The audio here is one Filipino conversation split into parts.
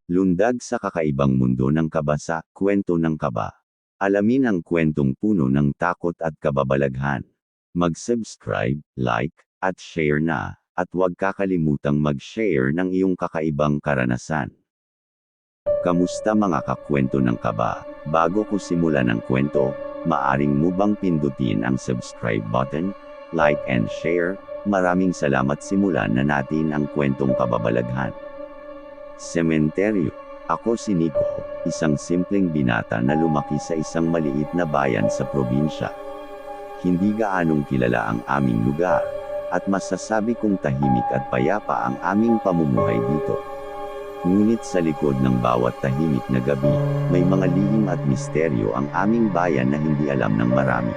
Lundag sa kakaibang mundo ng kaba sa Kwento ng Kaba. Alamin ang kwentong puno ng takot at kababalaghan. Mag-subscribe, like, at share na, at huwag kakalimutang mag-share ng iyong kakaibang karanasan. Kamusta mga kakwento ng kaba? Bago ko simulan ang kwento, maaring mo bang pindutin ang subscribe button, like and share? Maraming salamat. Simulan na natin ang kwentong kababalaghan. Sementeryo. Ako si Nico, isang simpleng binata na lumaki sa isang maliit na bayan sa probinsya. Hindi gaanong kilala ang aming lugar, at masasabi kong tahimik at payapa ang aming pamumuhay dito. Ngunit sa likod ng bawat tahimik na gabi, may mga lihim at misteryo ang aming bayan na hindi alam ng marami.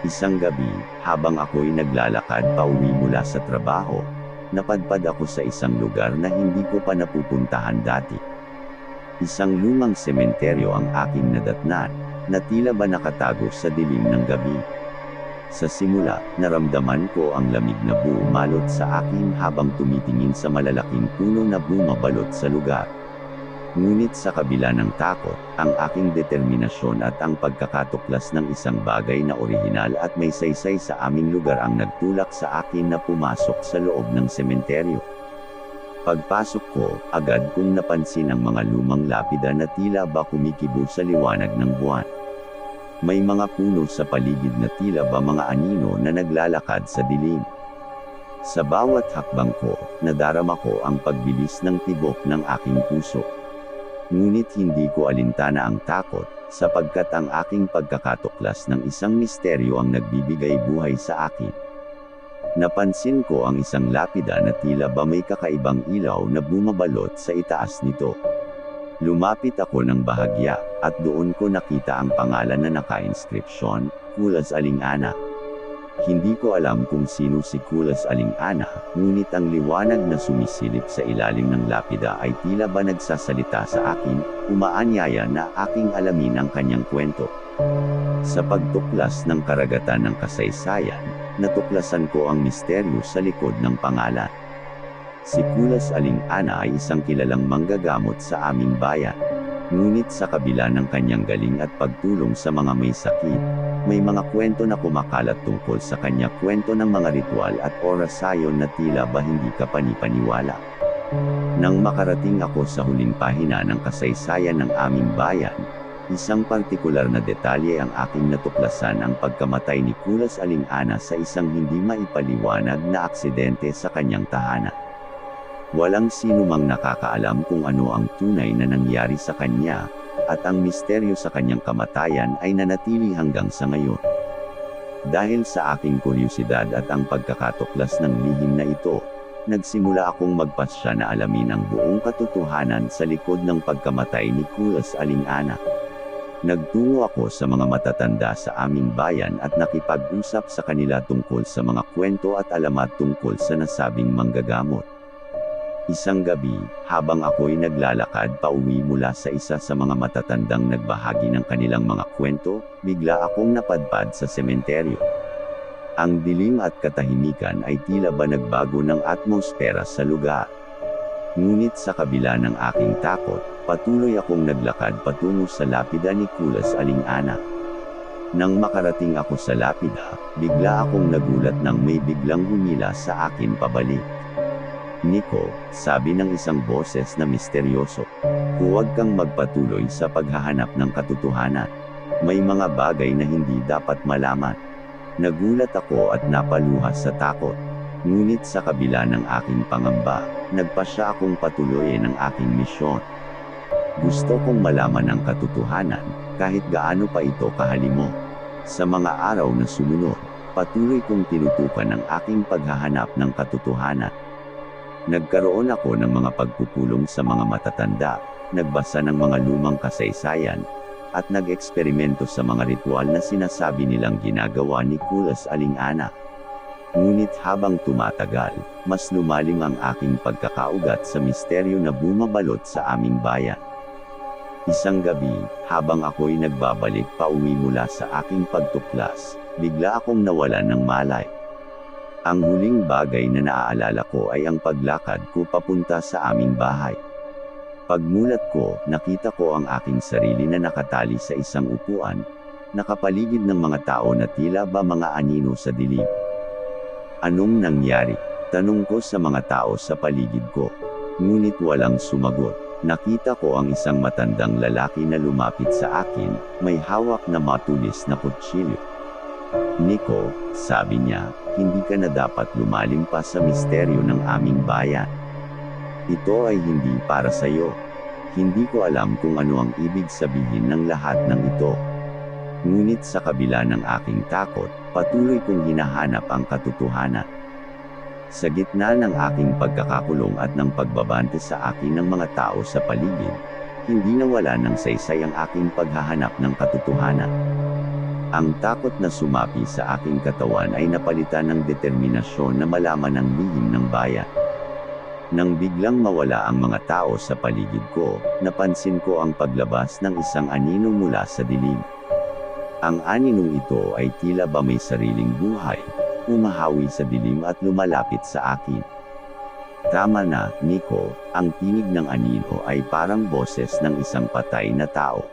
Isang gabi, habang ako'y naglalakad pauwi mula sa trabaho, napadpad ako sa isang lugar na hindi ko pa napupuntahan dati. Isang lumang sementeryo ang aking nadatnan, na tila ba nakatago sa dilim ng gabi. Sa simula, naramdaman ko ang lamig na bumalot sa akin habang tumitingin sa malalaking puno na bumabalot sa lugar. Ngunit sa kabila ng takot, ang aking determinasyon at ang pagkakatuklas ng isang bagay na orihinal at may saysay sa aming lugar ang nagtulak sa akin na pumasok sa loob ng sementeryo. Pagpasok ko, agad kong napansin ang mga lumang lapida na tila ba kumikibo sa liwanag ng buwan. May mga puno sa paligid na tila ba mga anino na naglalakad sa dilim. Sa bawat hakbang ko, nadarama ko ang pagbilis ng tibok ng aking puso. Ngunit hindi ko alintana ang takot, sapagkat ang aking pagkakatuklas ng isang misteryo ang nagbibigay buhay sa akin. Napansin ko ang isang lapida na tila ba may kakaibang ilaw na bumabalot sa itaas nito. Lumapit ako ng bahagya, at doon ko nakita ang pangalan na naka-inskripsyon, Kulas Aling-ana. Hindi ko alam kung sino si Kulas Aling-ana, ngunit ang liwanag na sumisilip sa ilalim ng lapida ay tila ba nagsasalita sa akin, umaanyaya na aking alamin ang kanyang kwento. Sa pagtuklas ng karagatan ng kasaysayan, natuklasan ko ang misteryo sa likod ng pangalan. Si Kulas Aling-ana ay isang kilalang manggagamot sa aming bayan. Ngunit sa kabila ng kanyang galing at pagtulong sa mga may sakit, may mga kwento na kumakalat tungkol sa kanya, kwento ng mga ritual at orasayon na tila ba hindi ka panipaniwala. Nang makarating ako sa huling pahina ng kasaysayan ng aming bayan, isang partikular na detalye ang aking natuklasan: ang pagkamatay ni Kulas Aling-ana sa isang hindi maipaliwanag na aksidente sa kanyang tahanan. Walang sino mang nakakaalam kung ano ang tunay na nangyari sa kanya, at ang misteryo sa kanyang kamatayan ay nanatili hanggang sa ngayon. Dahil sa aking kuryosidad at ang pagkakatuklas ng lihim na ito, nagsimula akong magpasya na alamin ang buong katotohanan sa likod ng pagkamatay ni Kulas Aling-ana. Nagtungo ako sa mga matatanda sa aming bayan at nakipag-usap sa kanila tungkol sa mga kwento at alamat tungkol sa nasabing manggagamot. Isang gabi, habang ako'y naglalakad pauwi mula sa isa sa mga matatandang nagbahagi ng kanilang mga kwento, bigla akong napadpad sa sementeryo. Ang dilim at katahimikan ay tila ba nagbago ng atmosfera sa lugar. Ngunit sa kabila ng aking takot, patuloy akong naglakad patungo sa lapida ni Kulas Aling-ana. Nang makarating ako sa lapida, bigla akong nagulat nang may biglang humila sa akin pabalik. Nico, sabi ng isang boses na misteryoso, huwag kang magpatuloy sa paghahanap ng katotohanan. May mga bagay na hindi dapat malaman. Nagulat ako at napaluha sa takot. Ngunit sa kabila ng aking pangamba, nagpasya akong patuloyin ang aking misyon. Gusto kong malaman ang katotohanan, kahit gaano pa ito kahalimo. Sa mga araw na sumunod, patuloy kong tinutukan ang aking paghahanap ng katotohanan. Nagkaroon ako ng mga pagpupulong sa mga matatanda, nagbasa ng mga lumang kasaysayan, at nag-eksperimento sa mga ritual na sinasabi nilang ginagawa ni Kulas Aling-ana. Ngunit habang tumatagal, mas lumalim ang aking pagkakaugat sa misteryo na bumabalot sa aming bayan. Isang gabi, habang ako'y nagbabalik pauwi mula sa aking pagtuklas, bigla akong nawalan ng malay. Ang huling bagay na naaalala ko ay ang paglakad ko papunta sa aming bahay. Pagmulat ko, nakita ko ang aking sarili na nakatali sa isang upuan, nakapaligid ng mga tao na tila ba mga anino sa dilim. Anong nangyari? Tanong ko sa mga tao sa paligid ko. Ngunit walang sumagot. Nakita ko ang isang matandang lalaki na lumapit sa akin, may hawak na matulis na kutsilyo. Nico, sabi niya, hindi ka na dapat lumalim pa sa misteryo ng aming bayan. Ito ay hindi para sa iyo. Hindi ko alam kung ano ang ibig sabihin ng lahat ng ito. Ngunit sa kabila ng aking takot, patuloy kong hinahanap ang katotohanan. Sa gitna ng aking pagkakakulong at ng pagbabante sa akin ng mga tao sa paligid, hindi nawala ng saysay ang aking paghahanap ng katotohanan. Ang takot na sumapi sa aking katawan ay napalitan ng determinasyon na malaman ang lihim ng bayan. Nang biglang mawala ang mga tao sa paligid ko, napansin ko ang paglabas ng isang anino mula sa dilim. Ang aninong ito ay tila ba may sariling buhay, umahawi sa dilim at lumalapit sa akin. Tama na, Nico, ang tinig ng anino ay parang boses ng isang patay na tao.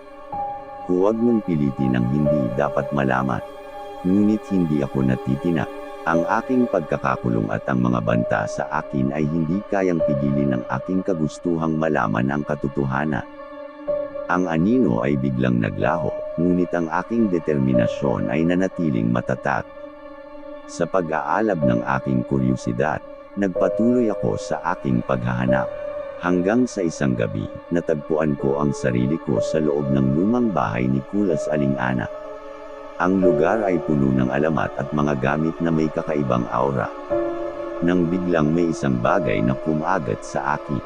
Huwag mong pilitin ang hindi dapat malaman. Ngunit hindi ako natitinak. Ang aking pagkakakulong at ang mga banta sa akin ay hindi kayang pigilin ang aking kagustuhang malaman ang katotohanan. Ang anino ay biglang naglaho, ngunit ang aking determinasyon ay nanatiling matatag. Sa pag-aalab ng aking kuryosidad, nagpatuloy ako sa aking paghahanap. Hanggang sa isang gabi, natagpuan ko ang sarili ko sa loob ng lumang bahay ni Kulas Aling Ana. Ang lugar ay puno ng alamat at mga gamit na may kakaibang aura. Nang biglang may isang bagay na kumagat sa akin.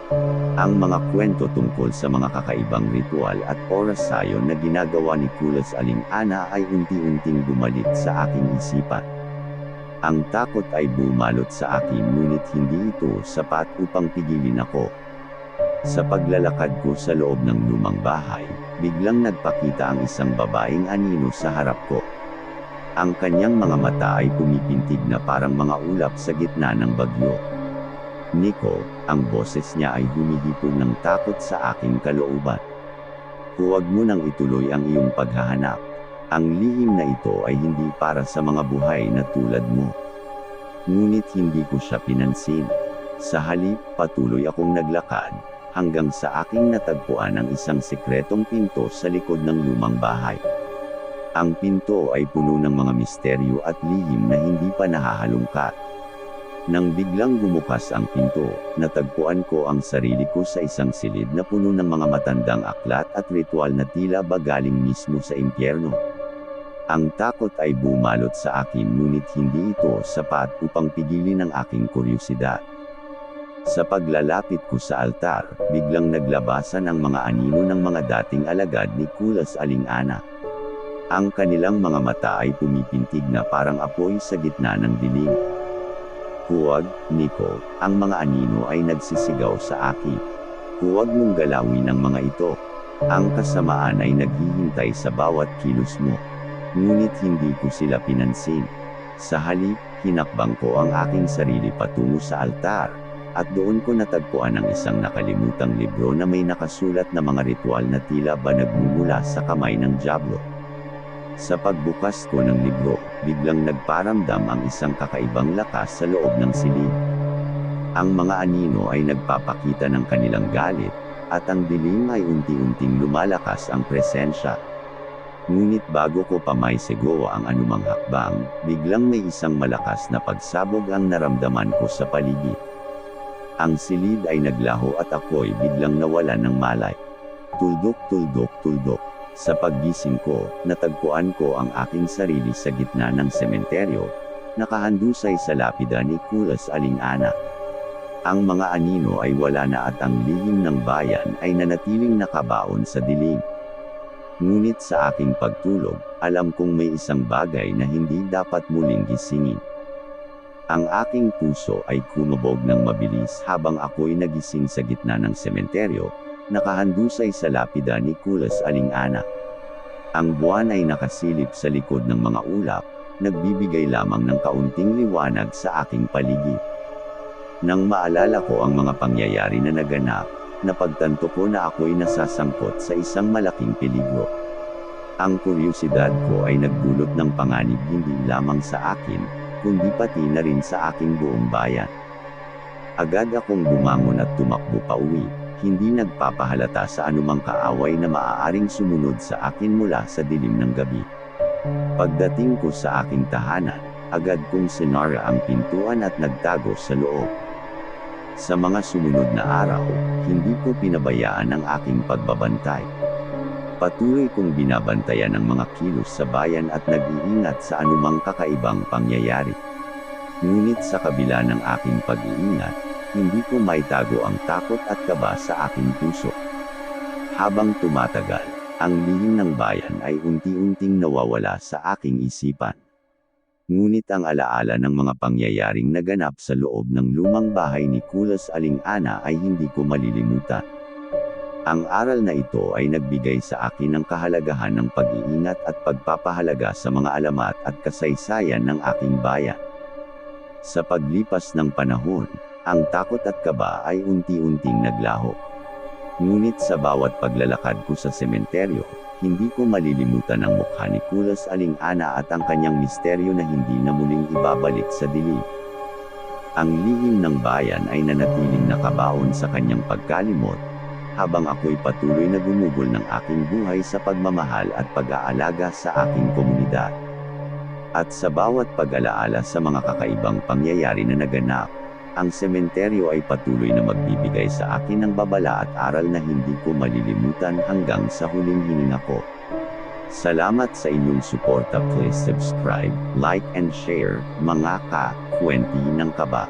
Ang mga kwento tungkol sa mga kakaibang ritual at orasayon na ginagawa ni Kulas Aling Ana ay unti-unting bumalik sa aking isipan. Ang takot ay bumalot sa akin ngunit hindi ito sapat upang pigilin ako. Sa paglalakad ko sa loob ng lumang bahay, biglang nagpakita ang isang babaeng anino sa harap ko. Ang kanyang mga mata ay pumipintig na parang mga ulap sa gitna ng bagyo. Nico, ang boses niya ay humihipon ng takot sa aking kalooban. Huwag mo nang ituloy ang iyong paghahanap. Ang lihim na ito ay hindi para sa mga buhay na tulad mo. Ngunit hindi ko siya pinansin. Sa halip, patuloy akong naglakad, hanggang sa aking natagpuan ang isang sikretong pinto sa likod ng lumang bahay. Ang pinto ay puno ng mga misteryo at lihim na hindi pa nahahalungkat. Nang biglang bumukas ang pinto, natagpuan ko ang sarili ko sa isang silid na puno ng mga matandang aklat at ritual na tila ba galing mismo sa impyerno. Ang takot ay bumalot sa akin ngunit hindi ito sapat upang pigilin ang aking kuryosidad. Sa paglalapit ko sa altar, biglang naglabasan ang mga anino ng mga dating alagad ni Kulas Aling Ana. Ang kanilang mga mata ay pumipintig na parang apoy sa gitna ng dilim. Huwag, Nico, ang mga anino ay nagsisigaw sa akin. Huwag mong galawin ang mga ito. Ang kasamaan ay naghihintay sa bawat kilos mo. Ngunit hindi ko sila pinansin. Sa halip, hinakbang ko ang aking sarili patungo sa altar, at doon ko natagpuan ang isang nakalimutang libro na may nakasulat na mga ritual na tila ba nagmumula sa kamay ng dyablo. Sa pagbukas ko ng libro, biglang nagparamdam ang isang kakaibang lakas sa loob ng silid. Ang mga anino ay nagpapakita ng kanilang galit, at ang dilim ay unti-unting lumalakas ang presensya. Ngunit bago ko pa maisegawa ang anumang hakbang, biglang may isang malakas na pagsabog ang naramdaman ko sa paligid. Ang silid ay naglaho at ako'y biglang nawalan ng malay. Tuldok, tuldok, tuldok. Sa paggising ko, natagpuan ko ang aking sarili sa gitna ng sementeryo, nakahandusay sa lapida ni Kulas Aling Ana. Ang mga anino ay wala na at ang lihim ng bayan ay nanatiling nakabaon sa dilim. Ngunit sa aking pagtulog, alam kong may isang bagay na hindi dapat muling gisingin. Ang aking puso ay kumabog ng mabilis habang ako'y nagising sa gitna ng sementeryo, nakahandusay sa lapida ni Kulas Aling Ana. Ang buwan ay nakasilip sa likod ng mga ulap, nagbibigay lamang ng kaunting liwanag sa aking paligid. Nang maalala ko ang mga pangyayari na naganap, napagtanto ko na ako'y nasasangkot sa isang malaking peligro. Ang kuryosidad ko ay nagdulot ng panganib hindi lamang sa akin, kundi pati na rin sa aking buong bayan. Agad akong bumangon at tumakbo pauwi, hindi nagpapahalata sa anumang kaaway na maaaring sumunod sa akin mula sa dilim ng gabi. Pagdating ko sa aking tahanan, agad kong sinara ang pintuan at nagtago sa loob. Sa mga sumunod na araw, hindi ko pinabayaan ang aking pagbabantay. Patuloy kong binabantayan ang mga kilos sa bayan at nag-iingat sa anumang kakaibang pangyayari. Ngunit sa kabila ng aking pag-iingat, hindi ko maitago ang takot at kaba sa aking puso. Habang tumatagal, ang lihim ng bayan ay unti-unting nawawala sa aking isipan. Ngunit ang alaala ng mga pangyayaring naganap sa loob ng lumang bahay ni Kulas Aling Ana ay hindi ko malilimutan. Ang aral na ito ay nagbigay sa akin ng kahalagahan ng pag-iingat at pagpapahalaga sa mga alamat at kasaysayan ng aking bayan. Sa paglipas ng panahon, ang takot at kaba ay unti-unting naglaho. Ngunit sa bawat paglalakad ko sa sementeryo, hindi ko malilimutan ang mukha ni Kulas Aling Ana at ang kanyang misteryo na hindi na muling ibabalik sa dilim. Ang lihim ng bayan ay nanatiling nakabaon sa kanyang pagkalimot, habang ako'y patuloy na gumugol ng aking buhay sa pagmamahal at pag-aalaga sa aking komunidad. At sa bawat pag-alaala sa mga kakaibang pangyayari na naganap, ang sementeryo ay patuloy na magbibigay sa akin ng babala at aral na hindi ko malilimutan hanggang sa huling hininga ko. Salamat sa inyong suporta. Please subscribe, like and share, mga ka-kwenti ng kaba.